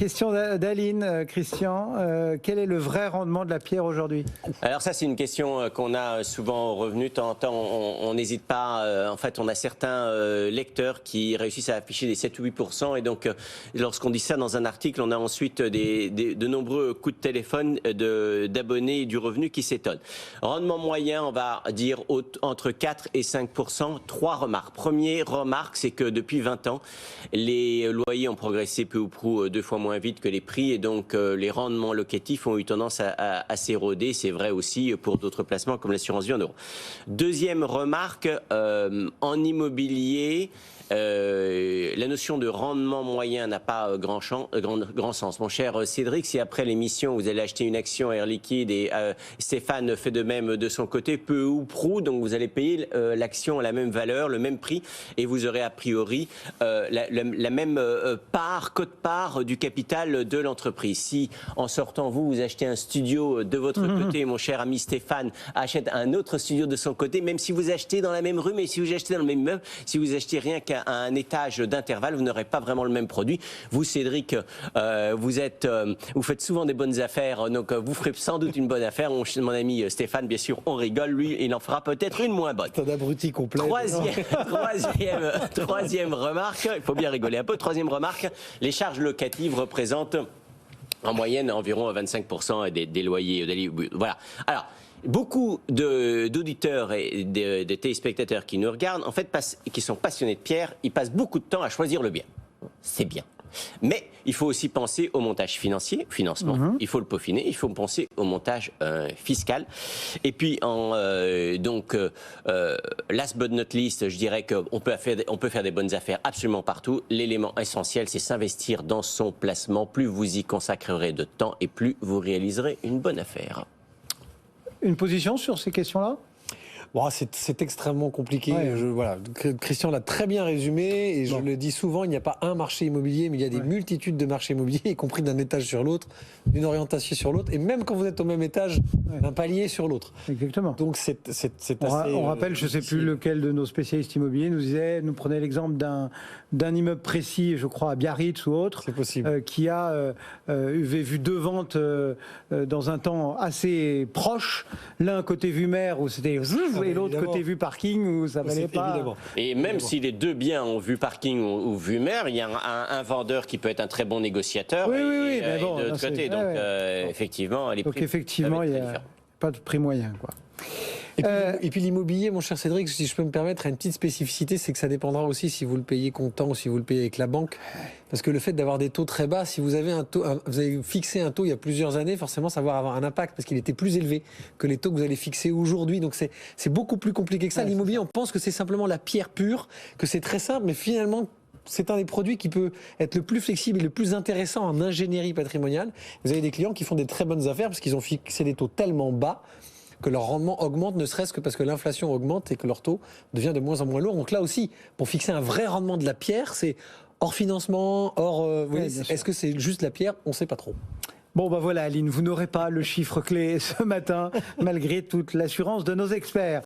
Question d'Aline, Christian. Quel est le vrai rendement de la pierre aujourd'hui? Alors ça, c'est une question qu'on a souvent revenue. De temps en temps, on n'hésite pas. En fait, on a certains lecteurs qui réussissent à afficher des 7 ou 8%. Et donc, lorsqu'on dit ça dans un article, on a ensuite de nombreux coups de téléphone d'abonnés et du revenu qui s'étonnent. Rendement moyen, on va dire entre 4 et 5%. 3 remarques. Première remarque, c'est que depuis 20 ans, les loyers ont progressé peu ou prou 2 fois moins vite que les prix. Et donc, les rendements locatifs ont eu tendance à s'éroder. C'est vrai aussi pour d'autres placements comme l'assurance vie en euros. Deuxième remarque, en immobilier, la notion de rendement moyen n'a pas grand sens. Mon cher Cédric, si après l'émission vous allez acheter une action Air Liquide et Stéphane fait de même de son côté, peu ou prou, donc vous allez payer l'action à la même valeur, le même prix, et vous aurez a priori la même quote-part du capital de l'entreprise. Si en sortant vous achetez un studio de votre côté, mon cher ami Stéphane achète un autre studio de son côté, même si vous achetez dans la même rue, mais si vous achetez dans le même immeuble, si vous achetez rien qu'à un étage d'intervalle, vous n'aurez pas vraiment le même produit. Vous, Cédric, vous faites souvent des bonnes affaires, donc vous ferez sans doute une bonne affaire. Mon ami Stéphane, bien sûr, on rigole, lui, il en fera peut-être une moins bonne. C'est un abruti complet. Troisième remarque, il faut bien rigoler un peu. Troisième remarque, les charges locatives représentent en moyenne environ 25% des loyers. Voilà. Alors, beaucoup d'auditeurs et de téléspectateurs qui nous regardent, en fait, qui sont passionnés de pierre, ils passent beaucoup de temps à choisir le bien. C'est bien. Mais il faut aussi penser au montage financement. Il faut le peaufiner. Il faut penser au montage fiscal. Et puis, last but not least, je dirais qu'on peut faire des bonnes affaires absolument partout. L'élément essentiel, c'est s'investir dans son placement. Plus vous y consacrerez de temps et plus vous réaliserez une bonne affaire. Une position sur ces questions-là? Bon, c'est extrêmement compliqué. Ouais. Voilà. Christian l'a très bien résumé et je le dis souvent, il n'y a pas un marché immobilier, mais il y a des multitudes de marchés immobiliers, y compris d'un étage sur l'autre, d'une orientation sur l'autre, et même quand vous êtes au même étage, d'un palier sur l'autre. Exactement. Donc c'est assez... On rappelle, je ne sais plus lequel de nos spécialistes immobiliers nous prenait l'exemple d'un immeuble précis, je crois à Biarritz ou autre, qui avait vu 2 ventes dans un temps assez proche. L'un côté vue mer où c'était et l'autre côté vue parking où ça valait pas. Évidemment. Et même si les deux biens ont vue parking ou vue mer, il y a un vendeur qui peut être un très bon négociateur mais bon, de l'autre côté. Donc effectivement, les prix il n'y a pas de prix moyen, quoi. Et puis l'immobilier, mon cher Cédric, si je peux me permettre, a une petite spécificité, c'est que ça dépendra aussi si vous le payez comptant ou si vous le payez avec la banque. Parce que le fait d'avoir des taux très bas, si vous avez vous avez fixé un taux il y a plusieurs années, forcément ça va avoir un impact parce qu'il était plus élevé que les taux que vous allez fixer aujourd'hui. Donc c'est beaucoup plus compliqué que ça. L'immobilier, on pense que c'est simplement la pierre pure, que c'est très simple, mais finalement c'est un des produits qui peut être le plus flexible et le plus intéressant en ingénierie patrimoniale. Vous avez des clients qui font des très bonnes affaires parce qu'ils ont fixé des taux tellement bas que leur rendement augmente, ne serait-ce que parce que l'inflation augmente et que leur taux devient de moins en moins lourd. Donc là aussi, pour fixer un vrai rendement de la pierre, c'est hors financement, est-ce que c'est juste la pierre? On ne sait pas trop. Bon, voilà, Aline, vous n'aurez pas le chiffre clé ce matin, malgré toute l'assurance de nos experts.